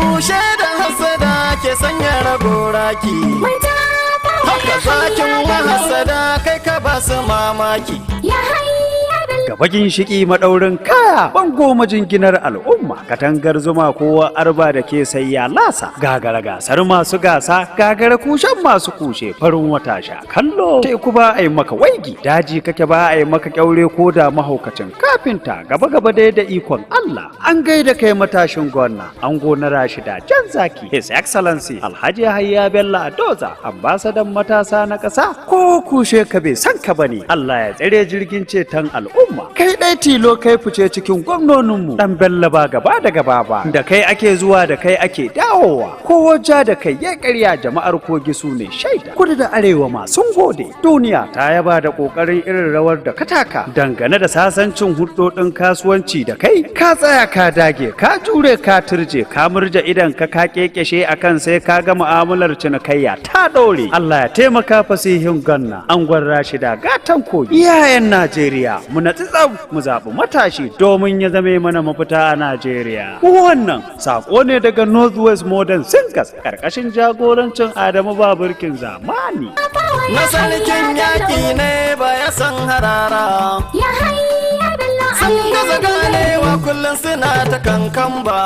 kushe da hasada ke sanya ragoraki. Haka zakin mahasada kai ka ba su mamaki. Gaba ginshiki madaurin kaya bango majinginar al'umma katangar zuma kowa arba da ke sai ya lasa gagara gasar masu gasa gagara kushen masu kushe farin wata sha kallo teku ba a yi maka waigi daji kake ba a yi maka kyaure ko da mahaukacin kafinta gaba gaba dai da ikon Allah an gaida kai matashin gwamna an gona Rashida Jan Zaki His Excellency Alhaji Hayya Bello Adoza ambasadan matasa na ƙasa ko kushe ka bai san ka bane Allah ya tsare jirgin ceton al'umma kai ɗai tilo kai fice cikin gwamnoninmu ɗan Bello ba gaba da gaba ba da kai ake zuwa da kai ake dawowa ko wajja da kai ya ƙarya jama'ar kogi su ne shaida kudu da arewa ma sun gode duniya ta yaba da ƙoƙarin irin rawar da ka taka dangane da sasancin hulɗoɗin kasuwanci da kai ka tsaya ka dage ka jure ka turje ka murja idan ka kekeshe akan sai ka ga mu'amalar cinikayya ta ɗore Allah ya taimaka fasihin ganna angon Rashida gatan kogi iyayen Najeriya mu natsi tsab mu zaɓi matashi domin ya zame mana mafita a Najeriya. Wannan saƙo ne daga Northwest Modern Singers ƙarƙashin jagorancin Adamu Baburkin Zamani. Na sarkin yaƙi ne ba ya san harara. Sun gaza ganewa kullum suna ta kankan ba.